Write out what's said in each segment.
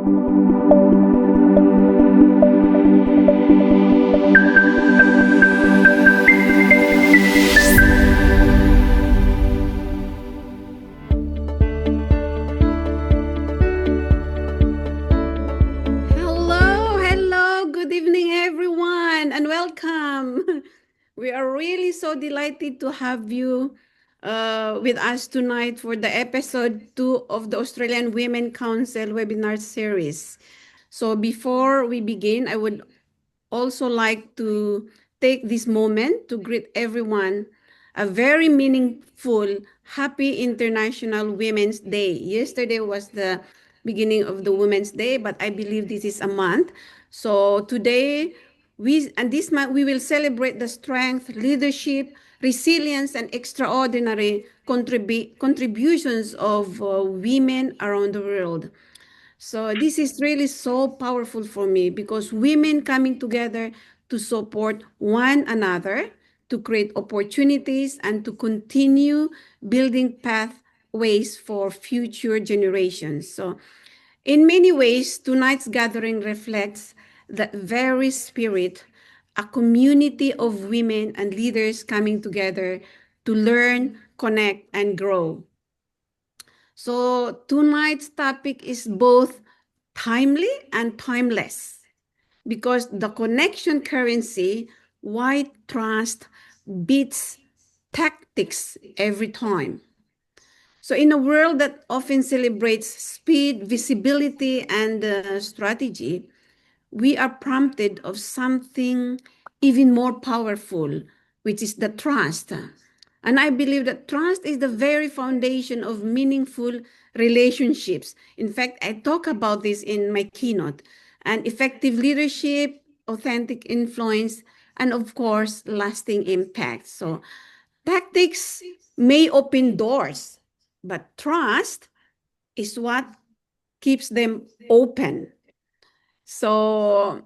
Hello, hello, good evening, everyone, and welcome. We are really so delighted to have you with us tonight for the episode 2 of the Australian Women Council webinar series. So, before we begin, I would also like to take this moment to greet everyone a very meaningful, happy International Women's Day. Yesterday was the beginning of the Women's Day, but I believe this is a month. So today, this month we will celebrate the strength, leadership, resilience, and extraordinary contributions of women around the world. So this is really so powerful for me because women coming together to support one another, to create opportunities, and to continue building pathways for future generations. So in many ways, tonight's gathering reflects that very spirit, a community of women and leaders coming together to learn, connect, and grow. So tonight's topic is both timely and timeless because the connection currency, why trust beats tactics every time. So in a world that often celebrates speed, visibility, and strategy, we are prompted of something even more powerful, which is the trust. And I believe that trust is the very foundation of meaningful relationships. In fact, I talk about this in my keynote. And effective leadership, authentic influence, and of course, lasting impact. So, tactics may open doors, but trust is what keeps them open. So,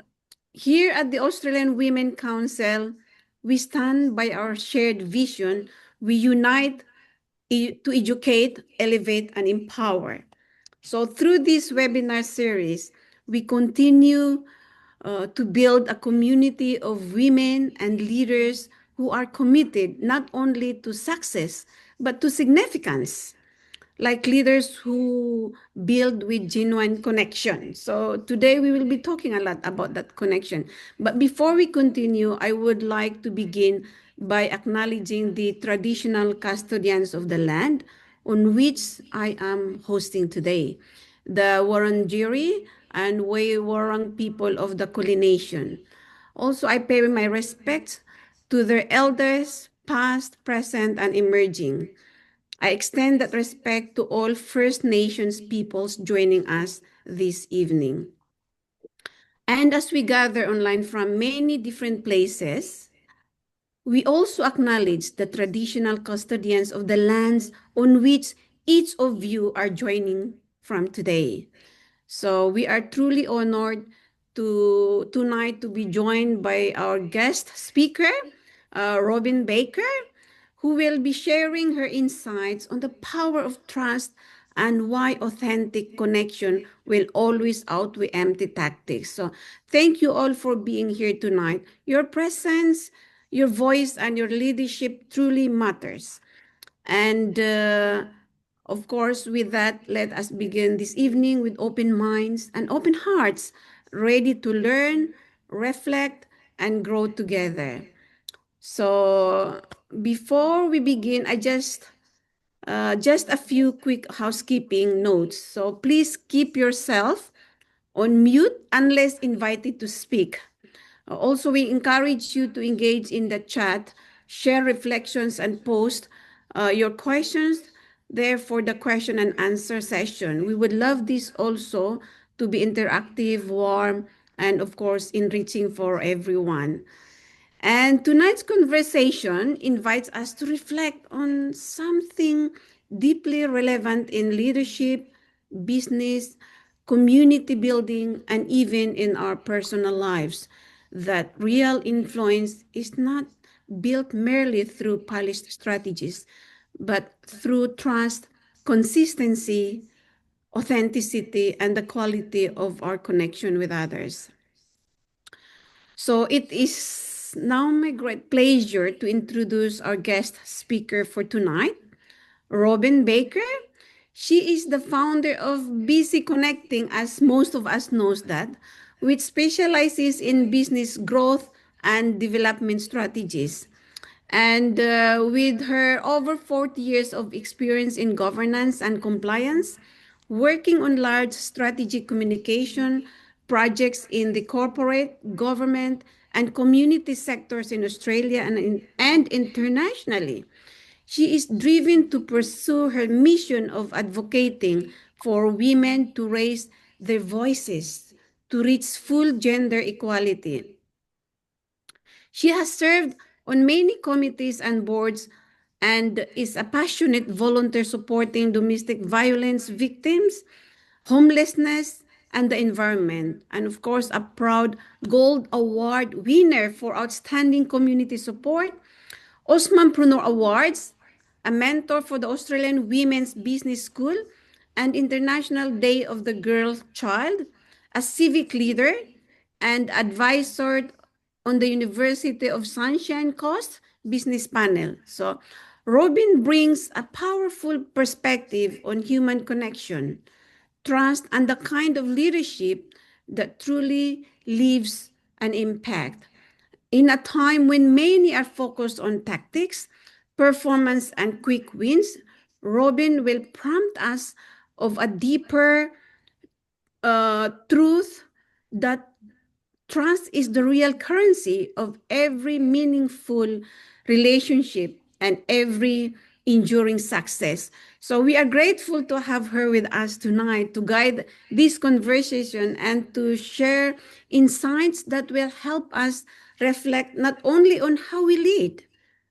here at the Australian Women Council, we stand by our shared vision. We unite to educate, elevate, and empower. So, through this webinar series, we continue to build a community of women and leaders who are committed not only to success, but to significance, like leaders who build with genuine connection. So today we will be talking a lot about that connection. But before we continue, I would like to begin by acknowledging the traditional custodians of the land on which I am hosting today, the Wurundjeri and Wurrung people of the Kulin Nation. Also, I pay my respects to their elders, past, present, and emerging. I extend that respect to all First Nations peoples joining us this evening. And as we gather online from many different places, we also acknowledge the traditional custodians of the lands on which each of you are joining from today. So we are truly honored tonight to be joined by our guest speaker, Robyn Baker, who will be sharing her insights on the power of trust and why authentic connection will always outweigh empty tactics. So thank you all for being here tonight. Your presence, your voice, and your leadership truly matters. And of course, with that, let us begin this evening with open minds and open hearts, ready to learn, reflect, and grow together. So before we begin, just a few quick housekeeping notes. So please keep yourself on mute unless invited to speak. Also, we encourage you to engage in the chat, share reflections, and post your questions there for the question and answer session. We would love this also to be interactive, warm, and of course, enriching for everyone. And tonight's conversation invites us to reflect on something deeply relevant in leadership, business, community building, and even in our personal lives. That real influence is not built merely through polished strategies, but through trust, consistency, authenticity, and the quality of our connection with others. So it is now my great pleasure to introduce our guest speaker for tonight, Robyn Baker. She is the founder of Busy Connecting, as most of us knows that, which specializes in business growth and development strategies. And with her over 40 years of experience in governance and compliance, working on large strategic communication projects in the corporate, government, and community sectors in Australia and internationally. She is driven to pursue her mission of advocating for women to raise their voices to reach full gender equality. She has served on many committees and boards and is a passionate volunteer supporting domestic violence victims, homelessness, and the environment. And of course, a proud Gold Award winner for outstanding community support, Osmanpreneur Awards, a mentor for the Australian Women's Business School and International Day of the Girl Child, a civic leader, and advisor on the University of Sunshine Coast Business Panel. So, Robyn brings a powerful perspective on human connection, trust, and the kind of leadership that truly leaves an impact. In a time when many are focused on tactics, performance, and quick wins, Robyn will prompt us of a deeper truth that trust is the real currency of every meaningful relationship and every enduring success. So we are grateful to have her with us tonight to guide this conversation and to share insights that will help us reflect not only on how we lead,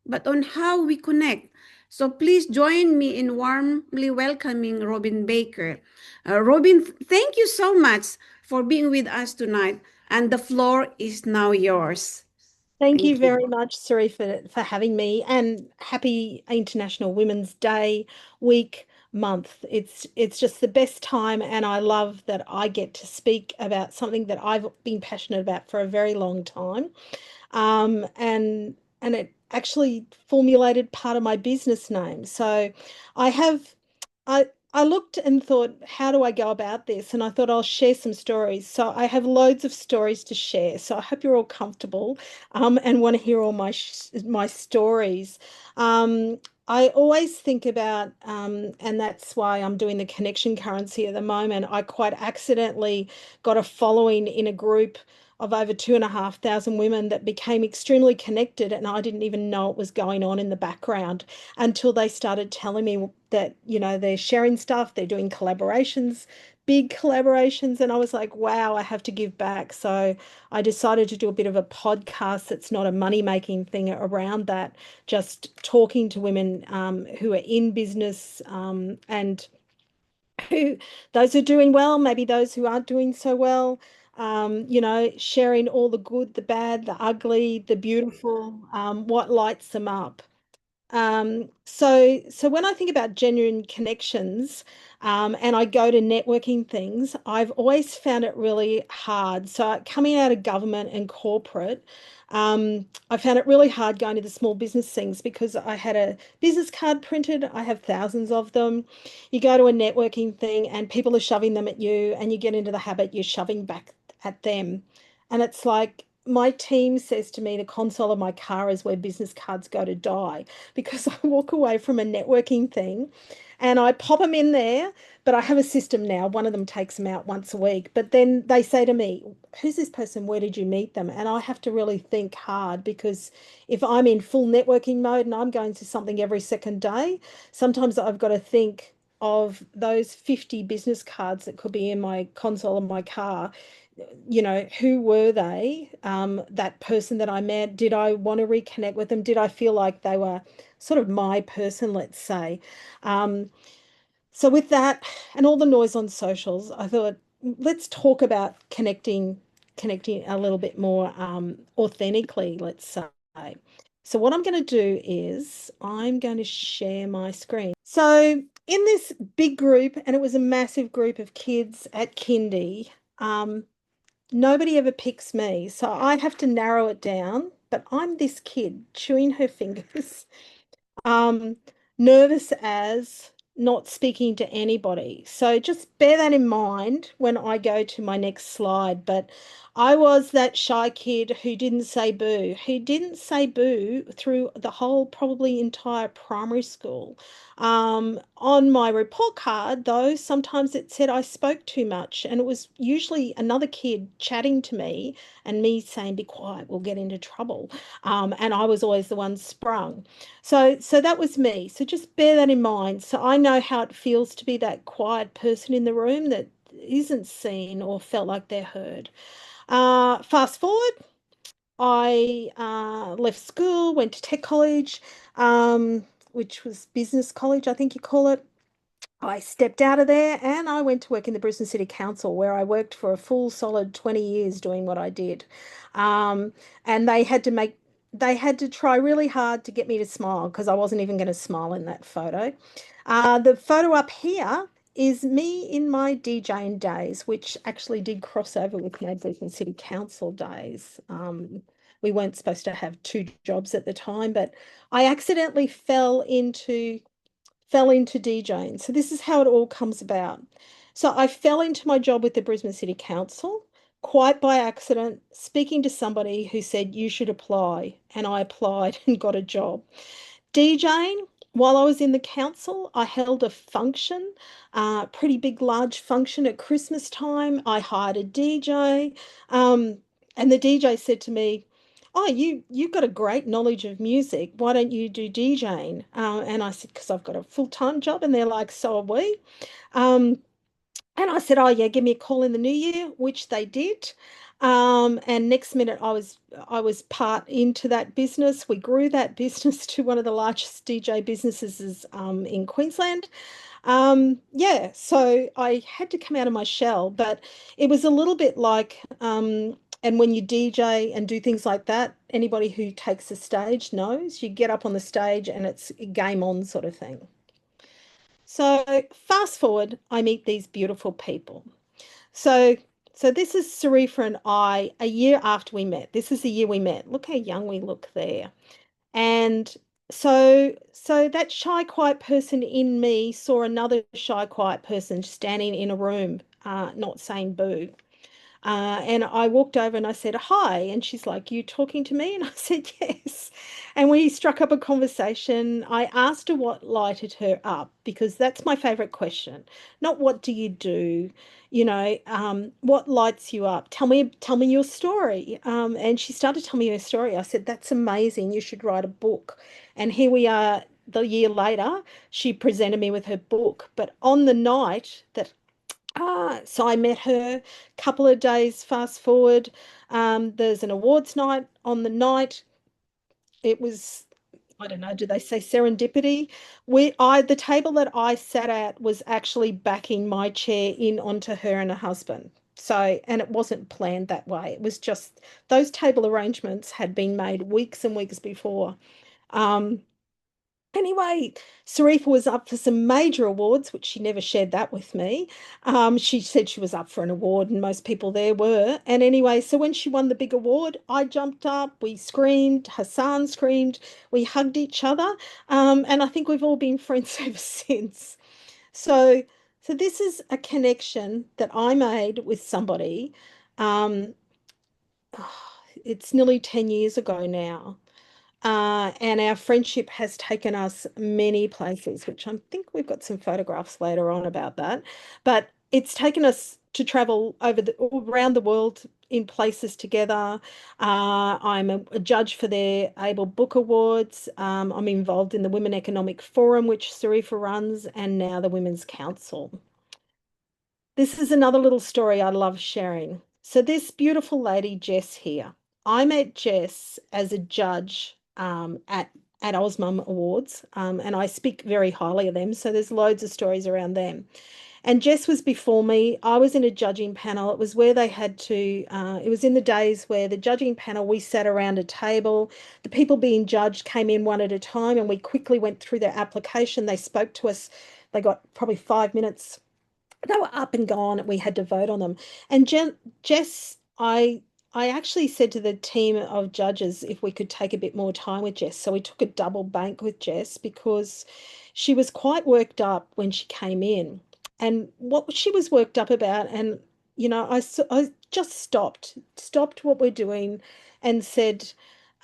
but on how we connect. So please join me in warmly welcoming Robyn Baker. Robyn, thank you so much for being with us tonight, and the floor is now yours. Thank you Thank you. very much, Suri, for having me, and happy International Women's Day week month. It's just the best time, and I love that I get to speak about something that I've been passionate about for a very long time. And it actually formulated part of my business name. So I have I looked and thought, how do I go about this? And I thought I'll share some stories. So I have loads of stories to share. So I hope you're all comfortable and want to hear all my stories. Um, I always think about, and that's why I'm doing the connection currency at the moment. I quite accidentally got a following in a group of over 2,500 women that became extremely connected, and I didn't even know what was going on in the background until they started telling me that, they're sharing stuff, they're doing collaborations, big collaborations. And I was like, wow, I have to give back. So I decided to do a bit of a podcast that's not a money-making thing around that, just talking to women who are in business and who those who are doing well, maybe those who aren't doing so well. Sharing all the good, the bad, the ugly, the beautiful, what lights them up. So when I think about genuine connections, and I go to networking things, I've always found it really hard. So coming out of government and corporate, I found it really hard going to the small business things because I had a business card printed. I have thousands of them. You go to a networking thing and people are shoving them at you, and you get into the habit you're shoving back at them. And it's like my team says to me, the console of my car is where business cards go to die, because I walk away from a networking thing and I pop them in there. But I have a system now. One of them takes them out once a week. But then they say to me, who's this person? Where did you meet them? And I have to really think hard, because if I'm in full networking mode and I'm going to something every second day, sometimes I've got to think of those 50 business cards that could be in my console of my car. Who were they? That person that I met, did I want to reconnect with them? Did I feel like they were sort of my person, let's say? Um, so with that and all the noise on socials, I thought, let's talk about connecting a little bit more authentically, let's say. So what I'm going to do is I'm going to share my screen. So in this big group, and it was a massive group of kids at kindy, um, nobody ever picks me. So I have to narrow it down, but I'm this kid chewing her fingers, um, nervous as not speaking to anybody. So just bear that in mind when I go to my next slide. But I was that shy kid who didn't say boo, who didn't say boo through the whole probably entire primary school. On my report card, though, sometimes it said I spoke too much, and it was usually another kid chatting to me and me saying, "Be quiet, we'll get into trouble." And I was always the one sprung. So that was me. So just bear that in mind. So I know how it feels to be that quiet person in the room that isn't seen or felt like they're heard. Fast forward, I left school, went to tech college, which was business college, I think you call it. I stepped out of there and I went to work in the Brisbane City Council, where I worked for a full solid 20 years doing what I did. Um, and they had to try really hard to get me to smile because I wasn't even going to smile in that photo. The photo up here is me in my DJing days, which actually did cross over with my Brisbane City Council days. We weren't supposed to have two jobs at the time, but I accidentally fell into DJing. So this is how it all comes about. So I fell into my job with the Brisbane City Council quite by accident, speaking to somebody who said you should apply, and I applied and got a job. DJing, while I was in the council, I held a function, pretty big, large function at Christmas time. I hired a DJ, um, and the DJ said to me, "Oh, you've got a great knowledge of music. Why don't you do DJing?" And I said, "Because I've got a full-time job." And they're like, "So are we." Um, and I said, "Oh yeah, give me a call in the new year," which they did. And next minute I was part into that business. We grew that business to one of the largest DJ businesses in Queensland. Yeah, so I had to come out of my shell, but it was a little bit like, and when you DJ and do things like that, anybody who takes the stage knows you get up on the stage and it's game on sort of thing. So fast forward, I meet these beautiful people. So so this is Sarifa and I a year after we met. This is the year we met. Look how young we look there. And so that shy, quiet person in me saw another shy, quiet person standing in a room, not saying boo. And I walked over and I said, "Hi." And she's like, "You talking to me?" And I said, "Yes." And we struck up a conversation. I asked her what lighted her up because that's my favorite question. Not what do you do, what lights you up? Tell me your story. And she started telling me her story. I said, "That's amazing. You should write a book." And here we are. The year later, she presented me with her book. But on the night that so I met her a couple of days fast forward. There's an awards night on the night. It was, I don't know, do they say serendipity? The table that I sat at was actually backing my chair in onto her and her husband. So, and it wasn't planned that way. It was just those table arrangements had been made weeks and weeks before. Um, Anyway, Sarifa was up for some major awards, which she never shared that with me. She said she was up for an award, and most people there were. And anyway, so when she won the big award, I jumped up, we screamed, Hassan screamed, we hugged each other, and I think we've all been friends ever since. So, so this is a connection that I made with somebody. Um, it's nearly 10 years ago now. And our friendship has taken us many places, which I think we've got some photographs later on about that. But it's taken us to travel around the world in places together. I'm a judge for their Able Book Awards. I'm involved in the Women Economic Forum, which Sarifa runs, and now the Women's Council. This is another little story I love sharing. So this beautiful lady, Jess here, I met Jess as a judge at Osmum Awards, and I speak very highly of them. So there's loads of stories around them. And Jess was before me. I was in a judging panel. It was where they had to, it was in the days where the judging panel, we sat around a table. The people being judged came in one at a time and we quickly went through their application. They spoke to us they got probably 5 minutes. They were up and gone. We had to vote on them. And Jess, I actually said to the team of judges if we could take a bit more time with Jess. So we took a double bank with Jess because she was quite worked up when she came in. And what she was worked up about, and I just stopped what we're doing and said,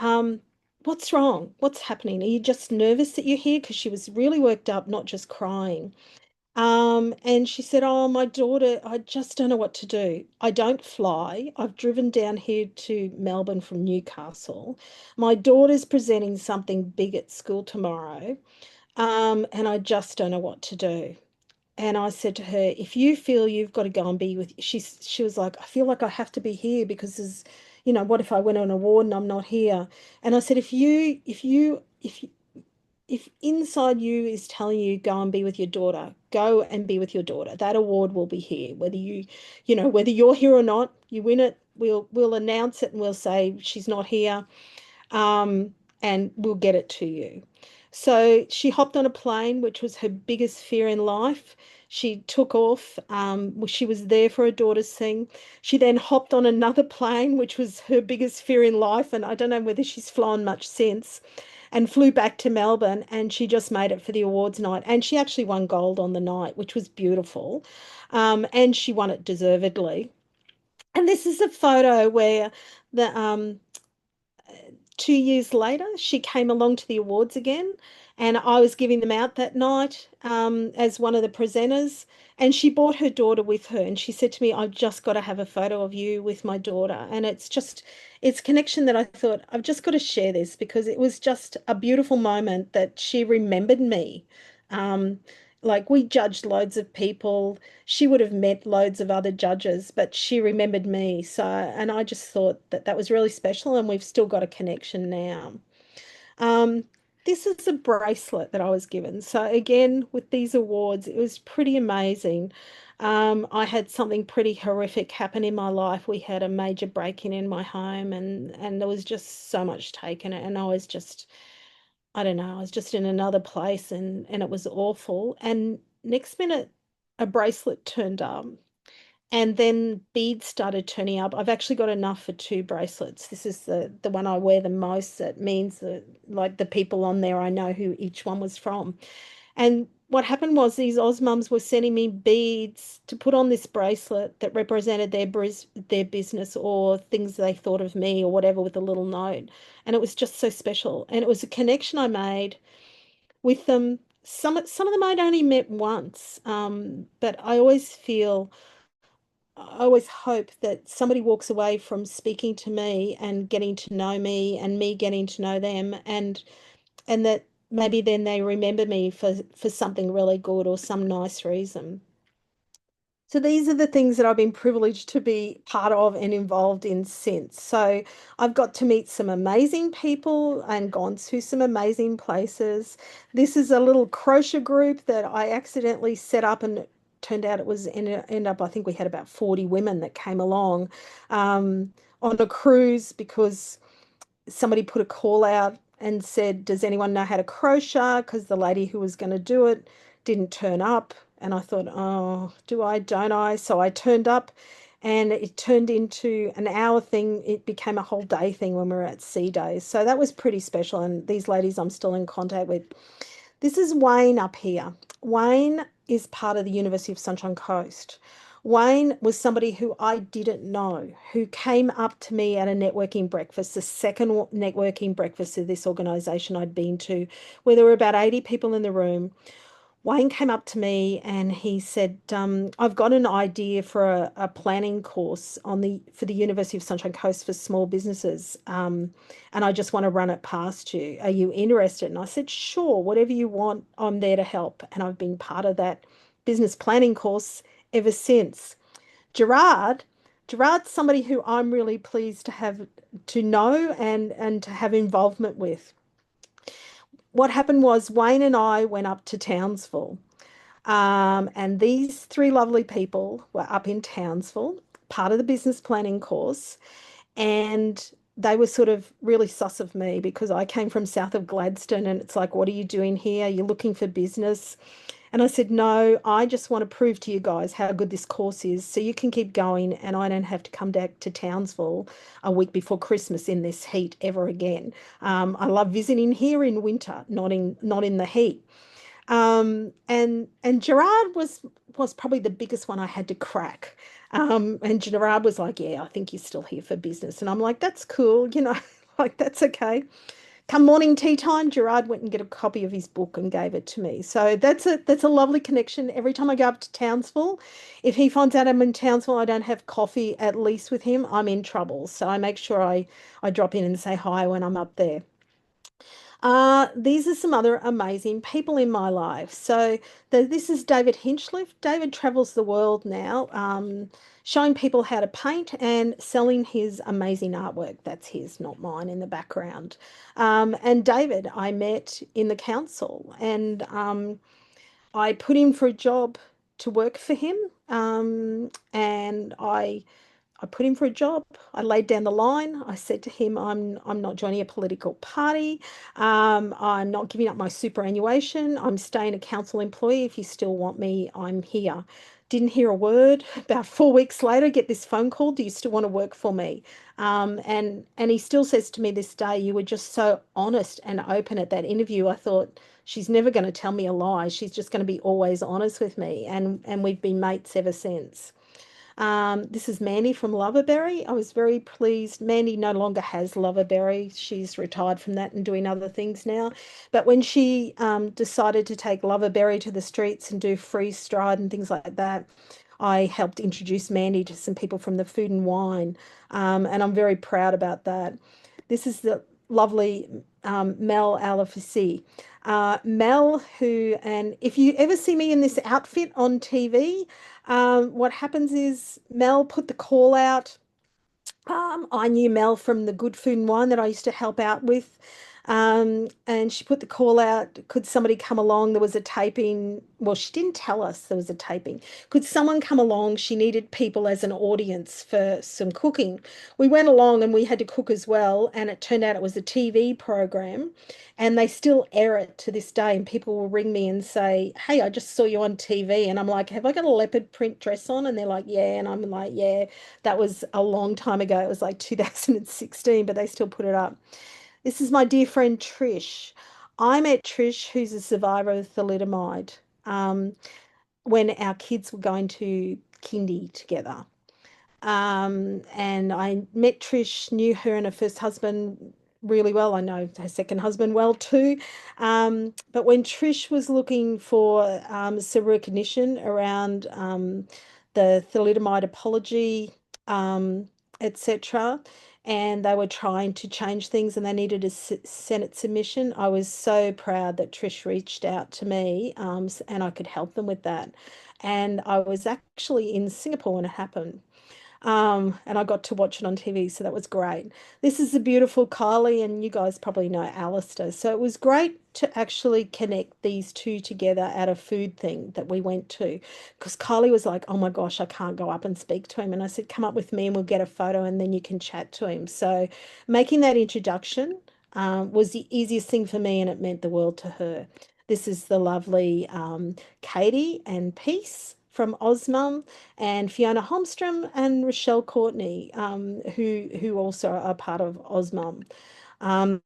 um, what's wrong? What's happening? Are you just nervous that you're here? Because she was really worked up, not just crying. And she said, "Oh, my daughter, I just don't know what to do. I don't fly. I've driven down here to Melbourne from Newcastle. My daughter's presenting something big at school tomorrow, and I just don't know what to do." And I said to her, "If you feel you've got to go and be with," she was like, "I feel like I have to be here because what if I win an award and I'm not here?" And I said, if inside you is telling you go and be with your daughter, go and be with your daughter. That award will be here. Whether you're here or not, you win it, we'll announce it and we'll say she's not here, um, and we'll get it to you. So she hopped on a plane, which was her biggest fear in life. She took off. She was there for her daughter's thing. She then hopped on another plane, which was her biggest fear in life. And I don't know whether she's flown much since, and flew back to Melbourne. And she just made it for the awards night. And she actually won gold on the night, which was beautiful. And she won it deservedly. And this is a photo where the 2 years later, she came along to the awards again, and I was giving them out that night as one of the presenters. And she brought her daughter with her, and she said to me, "I've just got to have a photo of you with my daughter." And it's connection that I thought, I've just got to share this because it was just a beautiful moment that she remembered me. Um, like we judged loads of people, she would have met loads of other judges, but she remembered me. So, and I just thought that that was really special, and we've still got a connection now. Um, this is a bracelet that I was given. So, again, with these awards, it was pretty amazing. I had something pretty horrific happen in my life. We had a major break-in in my home, and there was just so much taken, and I don't know, I was just in another place, and it was awful. And next minute, a bracelet turned up, and then beads started turning up. I've actually got enough for two bracelets. This is the one I wear the most. That means that like the people on there, I know who each one was from. And what happened was these Oz mums were sending me beads to put on this bracelet that represented their business or things they thought of me or whatever with a little note. And it was just so special. And it was a connection I made with them. Some of them I'd only met once, but I always hope that somebody walks away from speaking to me and getting to know me and me getting to know them, and that maybe then they remember me for something really good or some nice reason. So these are the things that I've been privileged to be part of and involved in since. So I've got to meet some amazing people and gone to some amazing places. This is a little crochet group that I accidentally set up, and it turned out it was end up, I think we had about 40 women that came along um, on a cruise because somebody put a call out and said, "Does anyone know how to crochet?" Because the lady who was going to do it didn't turn up. And I thought, oh, do I, don't I? So I turned up, and it turned into an hour thing. It became a whole day thing when we were at Sea Days. So that was pretty special. And these ladies I'm still in contact with. This is Wayne up here. Wayne is part of the University of Sunshine Coast. Wayne was somebody who I didn't know, who came up to me at a networking breakfast, the second networking breakfast of this organization I'd been to, where there were about 80 people in the room. Wayne came up to me and he said, "I've got an idea for a planning course for the University of Sunshine Coast for small businesses, and I just want to run it past you. Are you interested?" And I said, "Sure, whatever you want, I'm there to help." And I've been part of that business planning course ever since. Gerard, Gerard's somebody who I'm really pleased to know and to have involvement with. What happened was Wayne and I went up to Townsville. And these three lovely people were up in Townsville, part of the business planning course, and they were sort of really sus of me because I came from south of Gladstone, and it's like, "What are you doing here? You're looking for business." And I said, no, I just want to prove to you guys how good this course is so you can keep going and I don't have to come back to Townsville a week before Christmas in this heat ever again. I love visiting here in winter, not in the heat. And Gerard was probably the biggest one I had to crack. And Gerard was like, "Yeah, I think you're still here for business." And I'm like, "That's cool, like that's okay." Come morning tea time, Gerard went and get a copy of his book and gave it to me. So that's a lovely connection. Every time I go up to Townsville, if he finds out I'm in Townsville, I don't have coffee at least with him, I'm in trouble. So I make sure I drop in and say hi when I'm up there. These are some other amazing people in my life. So this is David Hinchliffe. David travels the world now, showing people how to paint and selling his amazing artwork. That's his, not mine, in the background. And David, I met in the council, and I put in for a job to work for him, and I put him for a job. I laid down the line. I said to him, I'm not joining a political party. I'm not giving up my superannuation. I'm staying a council employee. If you still want me, I'm here. Didn't hear a word. About 4 weeks later, get this phone call. Do you still want to work for me? And he still says to me this day, you were just so honest and open at that interview. I thought she's never going to tell me a lie. She's just going to be always honest with me. And we've been mates ever since. This is Mandy from Loverberry. I was very pleased. Mandy no longer has Loverberry. She's retired from that and doing other things now. But when she decided to take Loverberry to the streets and do freeze stride and things like that, I helped introduce Mandy to some people from the Food and Wine. And I'm very proud about that. This is the lovely Mel Alafisi. Mel, and if you ever see me in this outfit on TV, what happens is Mel put the call out. I knew Mel from the Good Food and Wine that I used to help out with. And she put the call out, could somebody come along? There was a taping. Well, she didn't tell us there was a taping. Could someone come along? She needed people as an audience for some cooking. We went along and we had to cook as well. And it turned out it was a TV program. And they still air it to this day. And people will ring me and say, "Hey, I just saw you on TV." And I'm like, "Have I got a leopard print dress on?" And they're like, "Yeah." And I'm like, "Yeah." That was a long time ago. It was like 2016, but they still put it up. This is my dear friend Trish. I met Trish, who's a survivor of thalidomide, um, when our kids were going to kindy together. And I met Trish, knew her and her first husband really well. I know her second husband well too. But when Trish was looking for some recognition around the thalidomide apology, etc., and they were trying to change things and they needed a Senate submission, I was so proud that Trish reached out to me, and I could help them with that. And I was actually in Singapore when it happened. And I got to watch it on TV, so that was great. This is the beautiful Kylie, and you guys probably know Alistair. So it was great to actually connect these two together at a food thing that we went to. Because Kylie was like, "Oh my gosh, I can't go up and speak to him." And I said, "Come up with me and we'll get a photo and then you can chat to him." So making that introduction was the easiest thing for me, and it meant the world to her. This is the lovely Katie and Peace from Osmum, and Fiona Holmstrom and Rochelle Courtney, who also are part of Osmum. Um,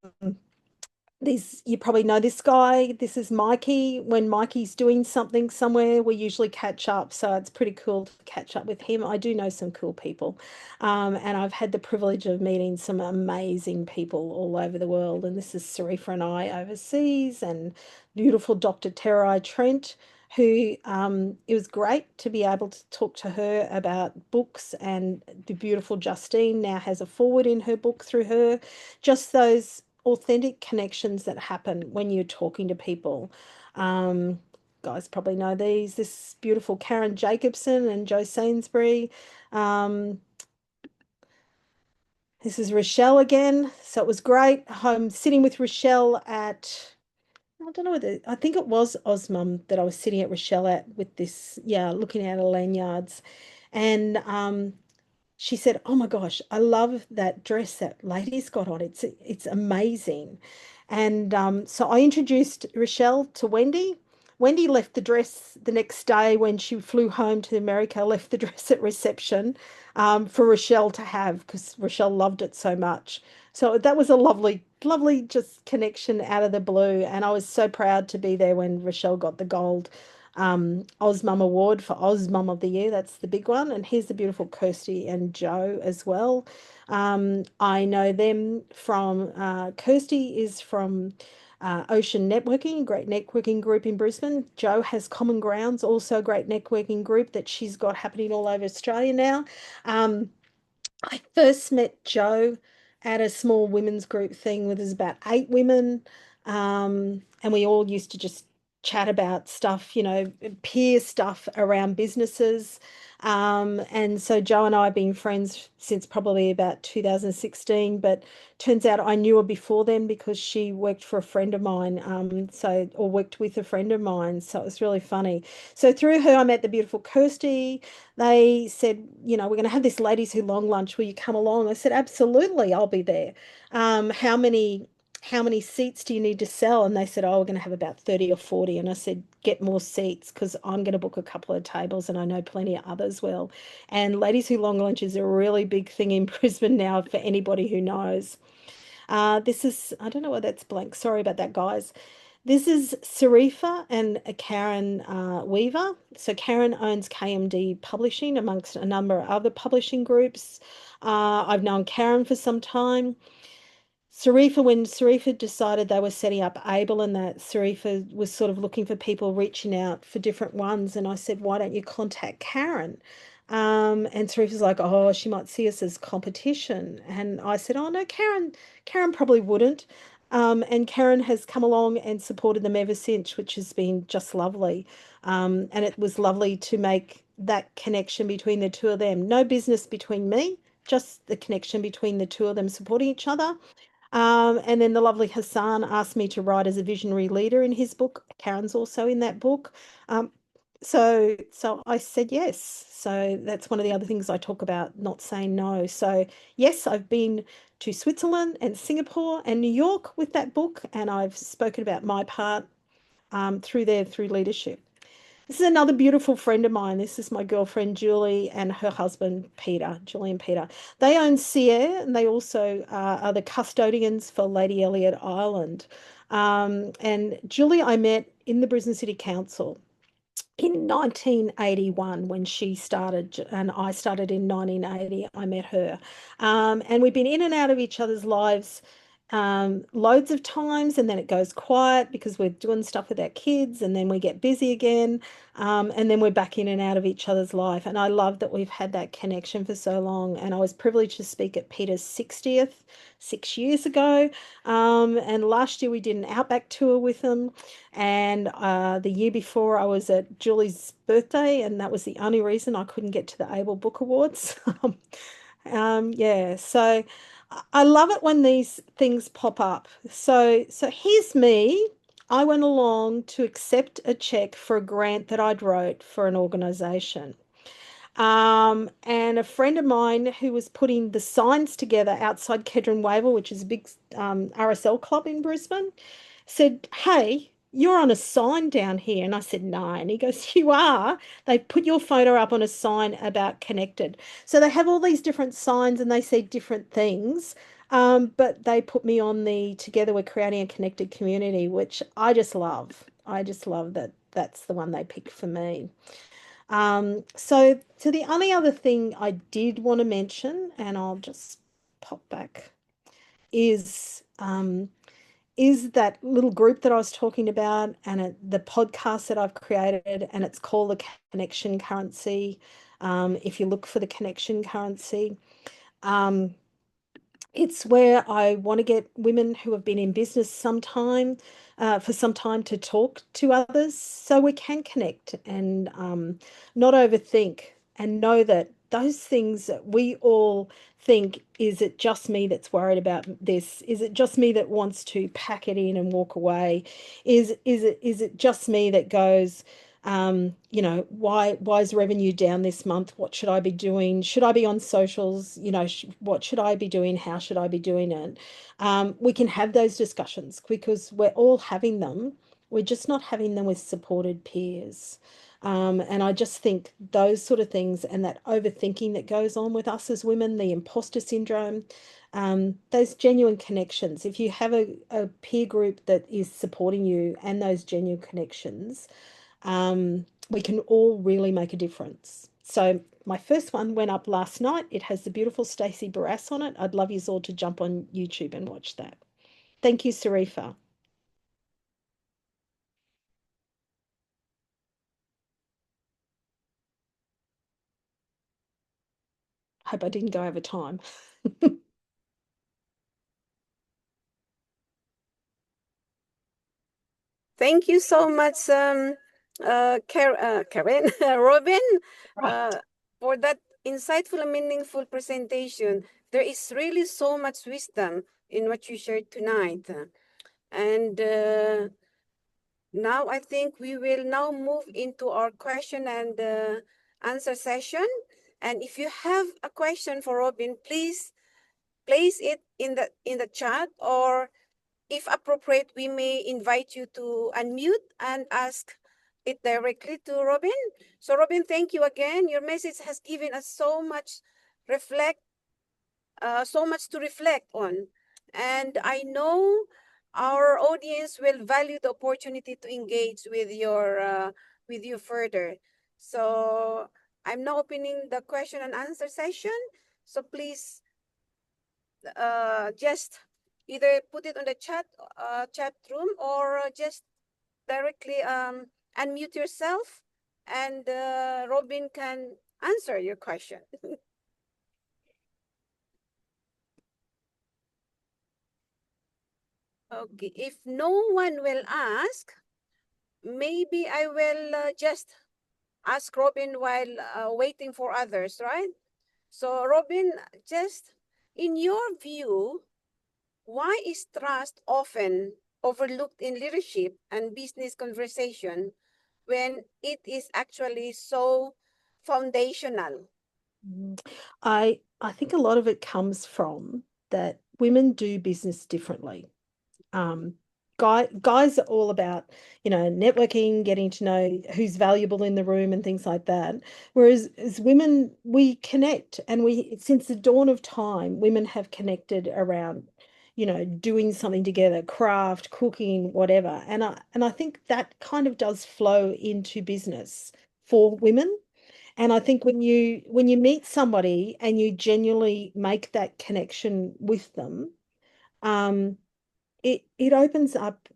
these you probably know this guy. This is Mikey. When Mikey's doing something somewhere, we usually catch up. So it's pretty cool to catch up with him. I do know some cool people. And I've had the privilege of meeting some amazing people all over the world. And this is Sarifa and I overseas, and beautiful Dr. Terai Trent, who it was great to be able to talk to her about books, and the beautiful Justine now has a forward in her book through her. Just those authentic connections that happen when you're talking to people. Um, Guys probably know these. This beautiful Karen Jacobson and Joe Sainsbury. Um, this is Rochelle again. So it was great. I'm sitting with Rochelle at, I don't know whether, I think it was Osmum that I was sitting at Rochelle at with this, yeah, looking at her lanyards. And she said, "Oh my gosh, I love that dress that lady's got on. It's amazing." And so I introduced Rochelle to Wendy. Wendy left the dress the next day when she flew home to America, left the dress at reception for Rochelle to have because Rochelle loved it so much. So that was a lovely, lovely just connection out of the blue. And I was so proud to be there when Rochelle got the gold Oz Mum Award for Oz Mum of the Year. That's the big one. And here's the beautiful Kirsty and Joe as well. I know them from, Kirsty is from Ocean Networking, a great networking group in Brisbane. Joe has Common Grounds, also a great networking group that she's got happening all over Australia now. Um, I first met Joe at a small women's group thing with us about 8 women. And we all used to just chat about stuff, peer stuff around businesses. And so Joe and I have been friends since probably about 2016, but turns out I knew her before then because she worked for a friend of mine, or worked with a friend of mine. So it was really funny. So through her, I met the beautiful Kirsty. They said, we're going to have this ladies who long lunch. Will you come along? I said, absolutely, I'll be there. How many seats do you need to sell? And they said, oh, we're going to have about 30 or 40. And I said, get more seats because I'm going to book a couple of tables and I know plenty of others will. And ladies who long lunch is a really big thing in Brisbane now for anybody who knows. I don't know why that's blank. Sorry about that, guys. This is Sarifa and Karen Weaver. So Karen owns KMD Publishing amongst a number of other publishing groups. I've known Karen for some time. Sarifa, when Sarifa decided they were setting up Able and that, Sarifa was sort of looking for people reaching out for different ones. And I said, why don't you contact Karen? And Sarifa's like, oh, she might see us as competition. And I said, oh, no, Karen probably wouldn't. And Karen has come along and supported them ever since, which has been just lovely. And it was lovely to make that connection between the two of them. No business between me, just the connection between the two of them supporting each other. And then the lovely Hassan asked me to write as a visionary leader in his book. Karen's also in that book. Um, so I said yes. So that's one of the other things I talk about, not saying no. So yes, I've been to Switzerland and Singapore and New York with that book, and I've spoken about my part through leadership. This is another beautiful friend of mine. This is my girlfriend Julie and her husband Peter, Julie and Peter. They own Sea and they also are the custodians for Lady Elliot Island. And Julie, I met in the Brisbane City Council in 1981 when she started and I started in 1980. I met her. And we've been in and out of each other's lives loads of times, and then it goes quiet because we're doing stuff with our kids, and then we get busy again, and then we're back in and out of each other's life. And I love that we've had that connection for so long. And I was privileged to speak at Peter's 60th 6 years ago. And last year we did an Outback tour with them. And the year before, I was at Julie's birthday, and that was the only reason I couldn't get to the Able Book Awards. Yeah, so I love it when these things pop up. So here's me. I went along to accept a check for a grant that I'd wrote for an organization. And a friend of mine who was putting the signs together outside Kedron Wavell, which is a big RSL club in Brisbane, said, hey, you're on a sign down here. And I said, no. And he goes, you are. They put your photo up on a sign about connected. So they have all these different signs and they say different things. But they put me on the Together We're Creating a Connected Community, which I just love. I just love that that's the one they picked for me. So the only other thing I did want to mention, and I'll just pop back, is that little group that I was talking about and the podcast that I've created, and it's called the Connection Currency. If you look for the Connection Currency, um, it's where I want to get women who have been in business for some time to talk to others so we can connect and not overthink and know that those things that we all think, is it just me that's worried about this? Is it just me that wants to pack it in and walk away? Is it just me that goes, why is revenue down this month? What should I be doing? Should I be on socials? What should I be doing? How should I be doing it? We can have those discussions because we're all having them We're just not having them with supported peers. And I just think those sort of things and that overthinking that goes on with us as women, the imposter syndrome, those genuine connections. If you have a peer group that is supporting you and those genuine connections, we can all really make a difference. So my first one went up last night. It has the beautiful Stacey Barras on it. I'd love you all to jump on YouTube and watch that. Thank you, Sarifa. Hope I didn't go over time. Thank you so much, Karen, Robin, Right. uh, for that insightful and meaningful presentation. There is really so much wisdom in what you shared tonight. And now I think we will now move into our question and answer session. And if you have a question for Robin, please place it in the chat, or if appropriate, we may invite you to unmute and ask it directly to Robin. So Robin, thank you again. Your message has given us reflect, so much to reflect on. And I know our audience will value the opportunity to engage with you further. So I'm now opening the question and answer session. So please just either put it on the chat room, or just directly unmute yourself, and Robin can answer your question. Okay, if no one will ask, maybe I will just ask Robin while waiting for others, right? So Robin, just in your view, why is trust often overlooked in leadership and business conversation when it is actually so foundational? Mm. I think a lot of it comes from that women do business differently. Um, guys are all about, networking, getting to know who's valuable in the room and things like that. Whereas as women, we connect, and since the dawn of time, women have connected around, doing something together, craft, cooking, whatever. And I think that kind of does flow into business for women. And I think when you meet somebody and you genuinely make that connection with them, um, it opens up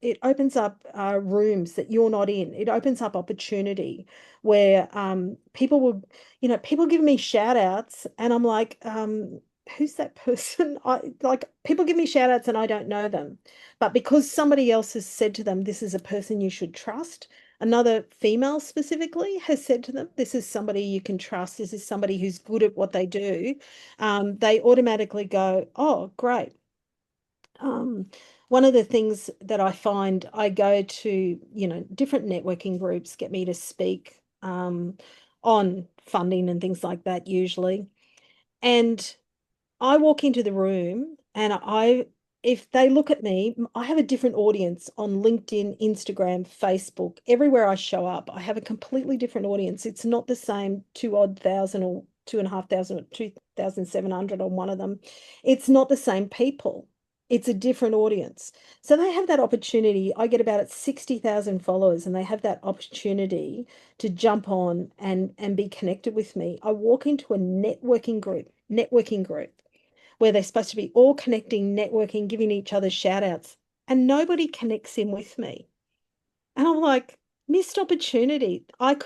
rooms that you're not in. It opens up opportunity where people give me shout outs, and I'm like, who's that person? I like people give me shout outs and I don't know them. But because somebody else has said to them, this is a person you should trust, another female specifically has said to them, this is somebody you can trust, this is somebody who's good at what they do, they automatically go, oh, great. um, One of the things that I find, I go to, different networking groups get me to speak on funding and things like that usually. And I walk into the room and if they look at me, I have a different audience on LinkedIn, Instagram, Facebook, everywhere I show up. I have a completely different audience. It's not the same two odd thousand or 2,500 or 2,700 on one of them. It's not the same people. It's a different audience. So they have that opportunity. I get about 60,000 followers, and they have that opportunity to jump on and be connected with me. I walk into a networking group where they're supposed to be all connecting, networking, giving each other shout outs, and nobody connects in with me. And I'm like, missed opportunity. I've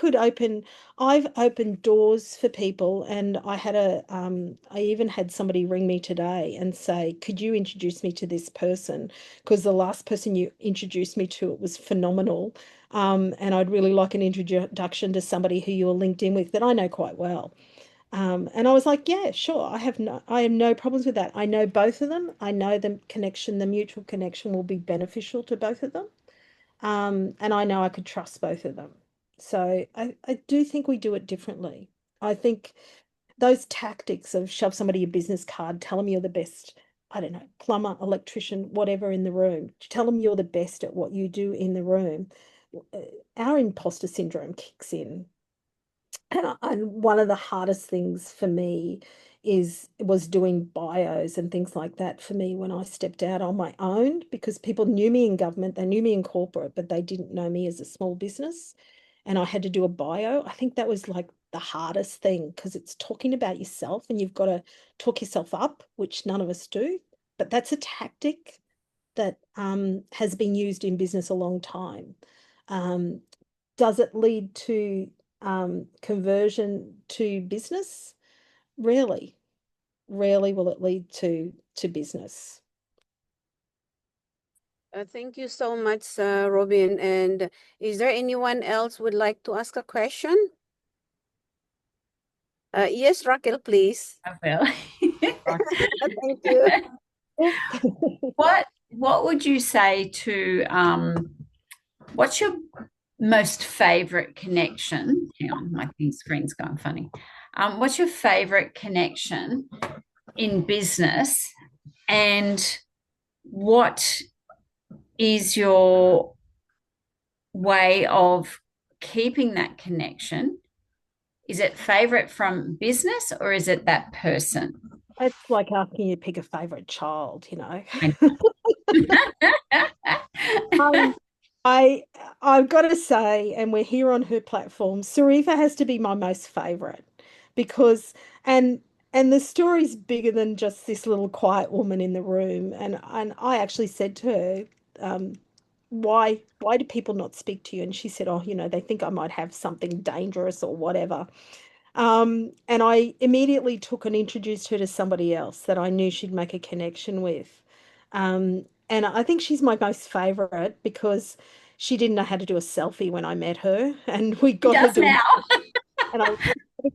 opened doors for people, and I even had somebody ring me today and say, could you introduce me to this person? Because the last person you introduced me to, it was phenomenal. And I'd really like an introduction to somebody who you're linked in with that I know quite well. And I was like, yeah, sure. I have no problems with that. I know both of them. I know the mutual connection will be beneficial to both of them. And I know I could trust both of them. So I do think we do it differently. I think those tactics of shove somebody a business card, tell them you're the best. I don't know, plumber, electrician, whatever in the room. Tell them you're the best at what you do in the room. uh, Our imposter syndrome kicks in. And one of the hardest things for me was doing bios and things like that for me when I stepped out on my own, because people knew me in government, they knew me in corporate, but they didn't know me as a small business. And I had to do a bio. I think that was like the hardest thing, because it's talking about yourself and you've got to talk yourself up, which none of us do. But that's a tactic that has been used in business a long time. Um, does it lead to conversion to business? Rarely. Rarely will it lead to business. Thank you so much, Robyn. And is there anyone else would like to ask a question? Yes, Raquel, please. I will. Thank you. What would you say to what's your most favorite connection? Hang on, my screen's going funny. What's your favorite connection in business, and what is your way of keeping that connection? Is it favorite from business or is it that person? It's like asking you to pick a favorite child, you know. Um, I I've got to say, and we're here on her platform, Sarifa has to be my most favorite, because and and the story's bigger than just this little quiet woman in the room. And I actually said to her, why do people not speak to you? And she said, oh, they think I might have something dangerous or whatever. And I immediately took and introduced her to somebody else that I knew she'd make a connection with. And I think she's my most favorite because she didn't know how to do a selfie when I met her, and we He got her does doing, now. and I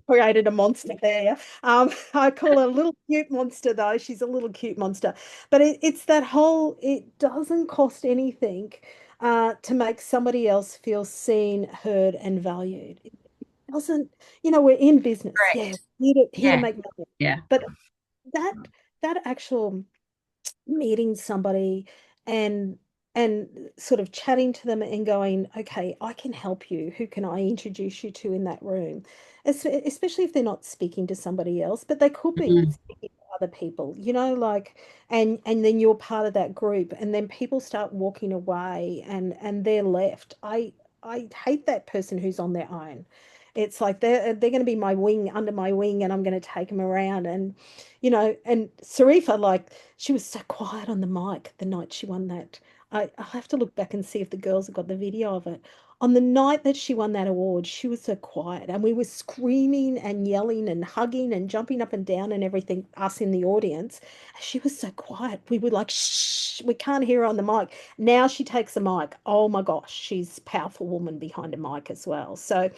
created a monster there. I call her a little cute monster, though. She's a little cute monster. But it's that whole, it doesn't cost anything to make somebody else feel seen, heard, and valued. It doesn't, we're in business. Yeah, Correct. here to Yeah. make money. Yeah. But that that actual meeting somebody and sort of chatting to them and going, okay, I can help you. Who can I introduce you to in that room? Especially if they're not speaking to somebody else, but they could be Mm. speaking to other people, like, and then you're part of that group, and then people start walking away and they're left. I hate that person who's on their own. It's like they're going to be my wing, under my wing, and I'm going to take them around. And and Sarifa, like, she was so quiet on the mic the night she won that. I'll have to look back and see if the girls have got the video of it. On the night that she won that award, she was so quiet, and we were screaming and yelling and hugging and jumping up and down and everything, us in the audience. She was so quiet. We were like, shh, we can't hear her on the mic. Now she takes the mic. Oh my gosh, she's a powerful woman behind a mic as well. So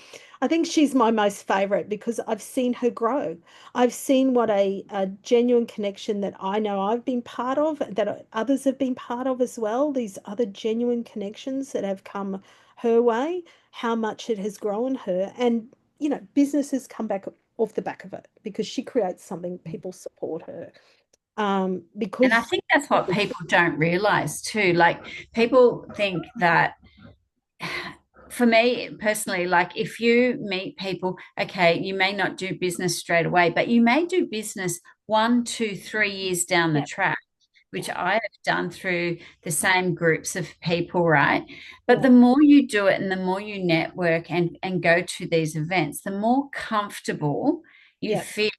I think she's my most favorite because I've seen her grow. I've seen what a genuine connection that I know I've been part of, that others have been part of as well, these other genuine connections that have come her way, how much it has grown her. And, businesses come back off the back of it because she creates something, people support her. And I Because think that's what people don't realize too. Like people think that for me personally, like if you meet people, okay, you may not do business straight away, but you may do business 1, 2, 3 years down the yeah, track, which yeah, I have done through the same groups of people, right? But yeah, the more you do it and the more you network and go to these events, the more comfortable you yeah. feel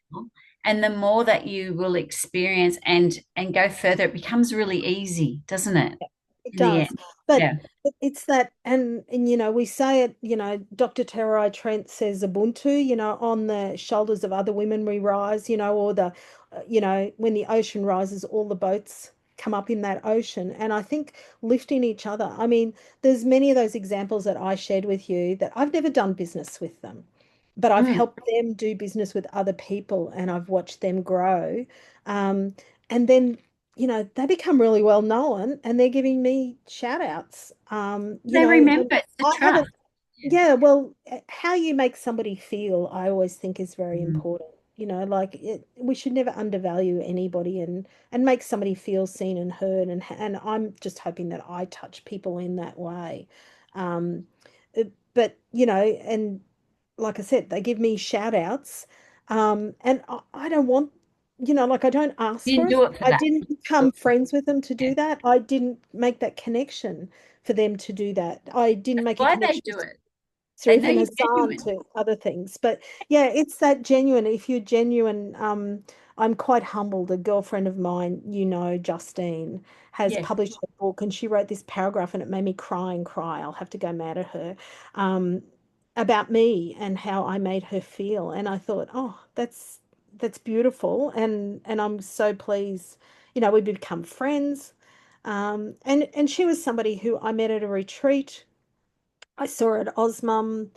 and the more that you will experience and go further. It becomes really easy, doesn't it? It In the does. end. But Yeah. it's that, and we say it, Dr. Terai Trent says Ubuntu, on the shoulders of other women we rise, or when the ocean rises, all the boats come up in that ocean. And I think lifting each other. I mean, there's many of those examples that I shared with you that I've never done business with them, but I've Mm. helped them do business with other people and I've watched them grow. And then they become really well known and they're giving me shout outs. They remember And it's the I haven't, trust. yeah, well, how you make somebody feel, I always think is very Mm. important. like we should never undervalue anybody and make somebody feel seen and heard. And I'm just hoping that I touch people in that way. Um, but and like I said, they give me shout outs. And I don't want, like I don't ask You for didn't it. do it for I that. didn't become friends with them to do that. I didn't make that connection for them to do that. I didn't make a Why they connection do it? through They know even you're Hassan genuine. to other things. But yeah, it's that genuine. If you're genuine, I'm quite humbled. A girlfriend of mine, Justine, has Yes. published a book and she wrote this paragraph and it made me cry and cry. I'll have to go mad at her. Um, about me and how I made her feel. And I thought, oh, that's beautiful. And I'm so pleased. We become friends. And she was somebody who I met at a retreat. I saw her at Osmum.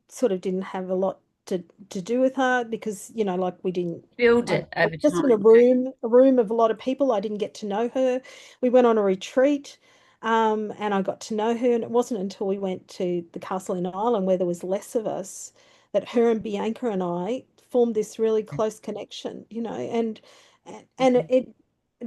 Sort of didn't have a lot to do with her because, like we didn't, Build I it over just in time. a room of a lot of people. I didn't get to know her. We went on a retreat, and I got to know her. And it wasn't until we went to the castle in Ireland where there was less of us that her and Bianca and I formed this really close connection, and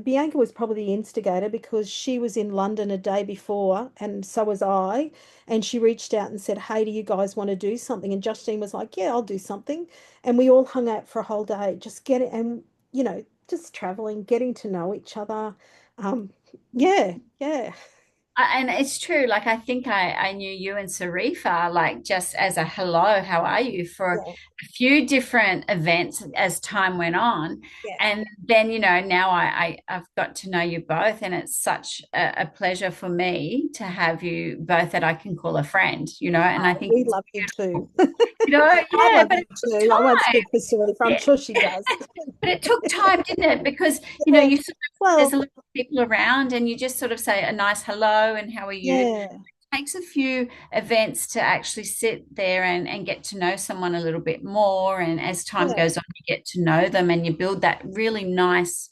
Bianca was probably the instigator because she was in London a day before, and so was I. And she reached out and said, "Hey, do you guys want to do something?" And Justine was like, "Yeah, I'll do something." And we all hung out for a whole day, just getting and just traveling, getting to know each other. Um, yeah, yeah, And it's true. Like I think I knew you and Sarifa like just as a hello, how are you for yeah, a few different events as time went on. yeah. And then, now I've got to know you both, and it's such a pleasure for me to have you both that I can call a friend, and I Oh, think we it's love you too. beautiful, I yeah, love but you it took too. I won't time. speak for Sue, I'm Yeah, sure she does. but it took time, didn't it? Because, Yeah. you sort of, there's Well, a lot of people around and you just sort of say a nice hello and how are you? yeah, Takes a few events to actually sit there and get to know someone a little bit more. And as time yeah. goes on, you get to know them and you build that really nice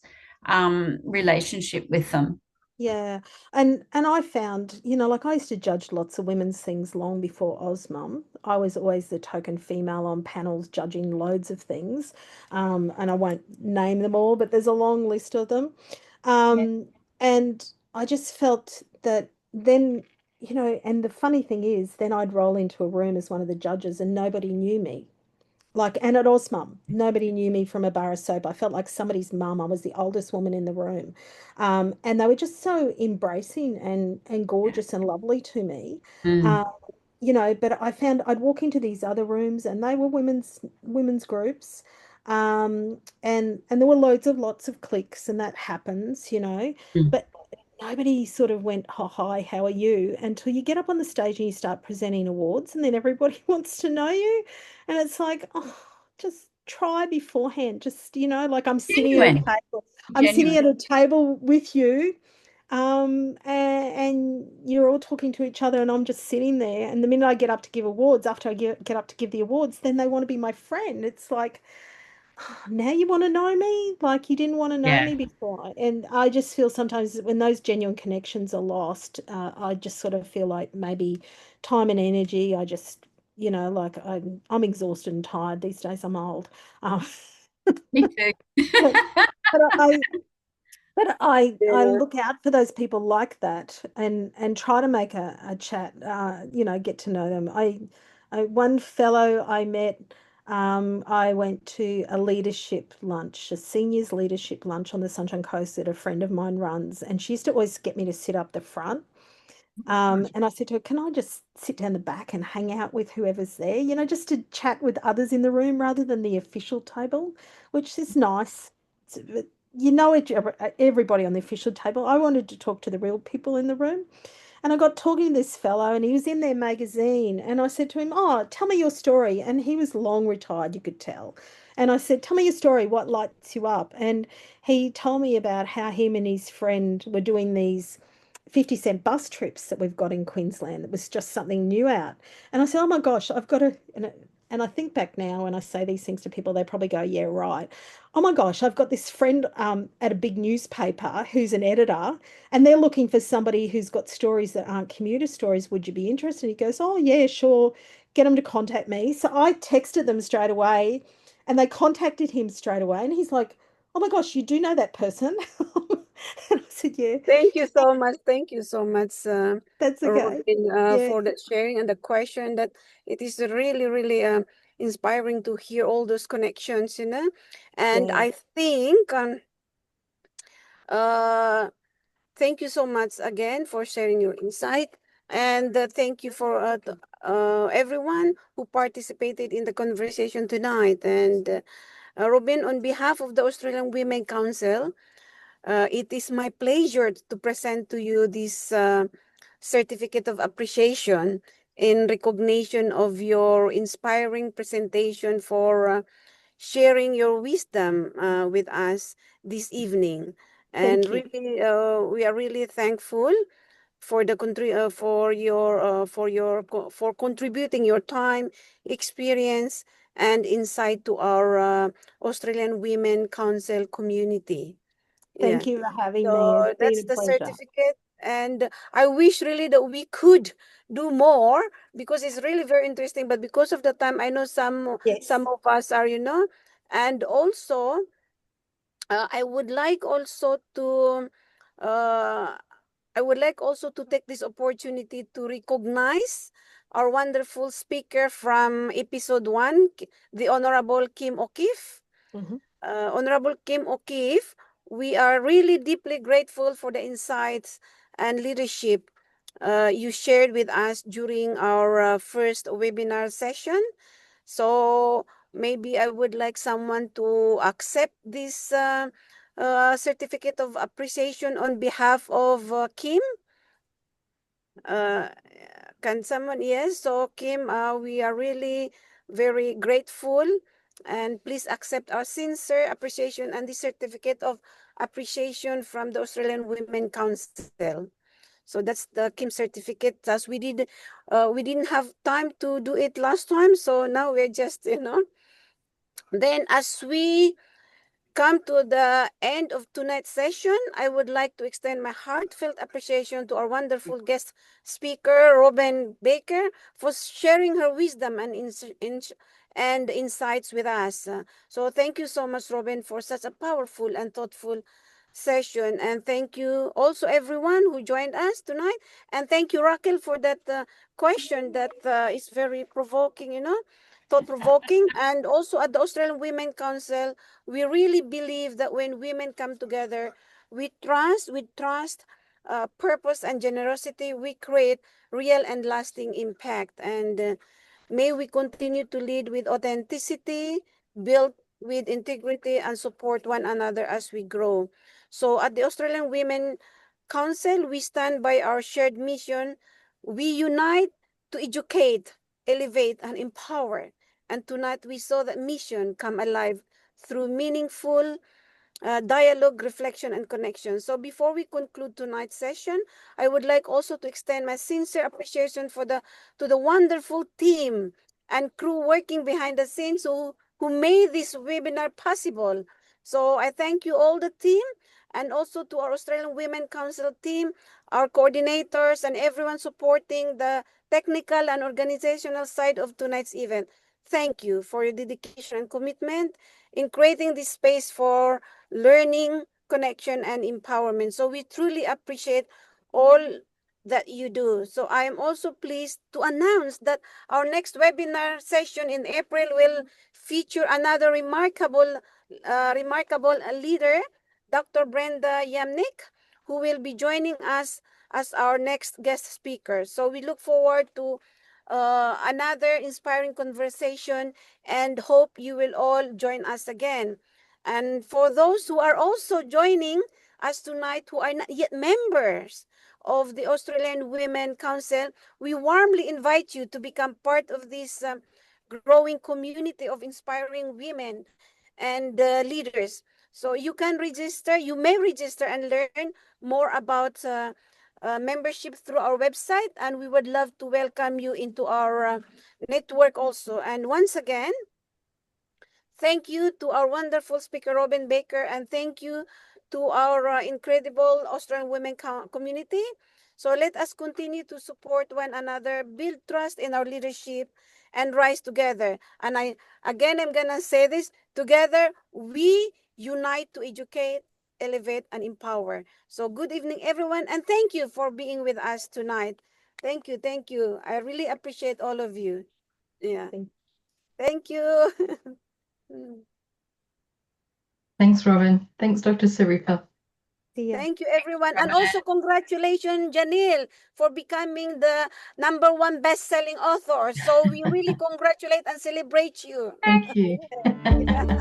relationship with them. Yeah. And I found, like I used to judge lots of women's things long before Osmum. I was always the token female on panels judging loads of things. And I won't name them all, but there's a long list of them. Yeah. Um, and I just felt that then, and the funny thing is, then I'd roll into a room as one of the judges and nobody knew me. Like, and at Osmum, nobody knew me from a bar of soap. I felt like somebody's mum. I was the oldest woman in the room. And they were just so embracing and gorgeous and lovely to me. Mm, Um, but I found I'd walk into these other rooms and they were women's groups. And there were lots of cliques and that happens, mm. but nobody sort of went, oh, hi, how are you? Until you get up on the stage and you start presenting awards and then everybody wants to know you. And it's like, oh, just try beforehand. Just, like Genuine, I'm sitting genuine. at a table with you, and you're all talking to each other, and I'm just sitting there. And the minute I get up to give awards, after I get up to give the awards, then they want to be my friend. It's like, now you want to know me like you didn't want to know Yeah. me before. And I just feel sometimes when those genuine connections are lost, I just sort of feel like maybe time and energy, I just, like I'm exhausted and tired these days. I'm old. um, Me too. but, but I Yeah. look out for those people like that and try to make a chat, get to know them. One fellow I met, I went to a leadership lunch, a seniors leadership lunch on the Sunshine Coast that a friend of mine runs, and she used to always get me to sit up the front. And I said to her, "Can I just sit down the back and hang out with whoever's there, just to chat with others in the room rather than the official table," which is nice. But everybody on the official table. I wanted to talk to the real people in the room. And I got talking to this fellow, and he was in their magazine. And I said to him, "Oh, tell me your story." And he was long retired, you could tell. And I said, "Tell me your story. What lights you up?" And he told me about how him and his friend were doing these 50-cent bus trips that we've got in Queensland. It was just something new out. And I said, "Oh my gosh, I've got to," and I think back now when I say these things to people, they probably go, "Yeah, right." Oh my gosh, I've got this friend at a big newspaper who's an editor, and they're looking for somebody who's got stories that aren't commuter stories. Would you be interested? He goes, "Oh, yeah, sure. Get them to contact me." So I texted them straight away. And they contacted him straight away. And he's like, oh my gosh, you do know that person? And I said, yeah, Thank you so much. Thank you so much, that's okay. Robyn, Yeah, for that sharing and the question. That it is really, really inspiring to hear all those connections, you know. And yeah. I think, uh, thank you so much again for sharing your insight. And thank you for everyone who participated in the conversation tonight. And Robyn, on behalf of the Australian Women Council, it is my pleasure to present to you this certificate of appreciation in recognition of your inspiring presentation for sharing your wisdom with us this evening. And Thank you. really, we are really thankful for the for contributing your time, experience, and insight to our Australian Women Council community. Yeah. Thank you for having me. So It's been that's a the pleasure. certificate. And I wish really that we could do more because it's really very interesting. But because of the time, I know some Yes. of us are, you know, and also I would like also to uh, I would like also to take this opportunity to recognize our wonderful speaker from episode 1, the Honorable Kim O'Keefe. Hmm. Honorable Kim O'Keefe, we are really deeply grateful for the insights and leadership you shared with us during our first webinar session. So maybe I would like someone to accept this certificate of appreciation on behalf of Kim. Uh, can someone? Yes. So Kim, we are really very grateful, and please accept our sincere appreciation and the certificate of appreciation from the Australian Women Council. So that's the Kim certificate. As we didn't have time to do it last time, so now we're just, you know. Then as we come to the end of tonight's session, I would like to extend my heartfelt appreciation to our wonderful guest speaker, Robyn Baker, for sharing her wisdom and and insights with us. So thank you so much, Robyn, for such a powerful and thoughtful session. And thank you also everyone who joined us tonight. And thank you, Raquel, for that question that is very provoking, you know, thought provoking. And also at the Australian Women Council, we really believe that when women come together with trust, purpose, and generosity, we create real and lasting impact. And may we continue to lead with authenticity, build with integrity, and support one another as we grow. So at the Australian Women Council, we stand by our shared mission. We unite to educate, elevate, and empower. And tonight we saw that mission come alive through meaningful dialogue, reflection, and connection. So before we conclude tonight's session, I would like also to extend my sincere appreciation for the to the wonderful team and crew working behind the scenes who made this webinar possible. So I thank you all the team and also to our Australian Women Council team, our coordinators, and everyone supporting the technical and organizational side of tonight's event. Thank you for your dedication and commitment in creating this space for learning, connection, and empowerment. So we truly appreciate all that you do. So I am also pleased to announce that our next webinar session in April will feature another remarkable leader, Dr. Brenda Yamnik, who will be joining us as our next guest speaker. So we look forward to another inspiring conversation and hope you will all join us again. And for those who are also joining us tonight who are not yet members of the Australian Women Council, we warmly invite you to become part of this growing community of inspiring women and leaders. So you can register, you may register and learn more about membership through our website, and we would love to welcome you into our network also. And once again, thank you to our wonderful speaker, Robyn Baker, and thank you to our incredible Australian women community. So let us continue to support one another, build trust in our leadership, and rise together. And I'm gonna say this, together we unite to educate, elevate, and empower. So good evening, everyone, and thank you for being with us tonight. Thank you, thank you. I really appreciate all of you. Yeah. Thank you. Thanks, Robyn. Thanks, Dr. Sarika. Thank you, everyone. And also congratulations, Janil, for becoming the #1 best-selling author. So we really congratulate and celebrate you. Thank you. Yeah.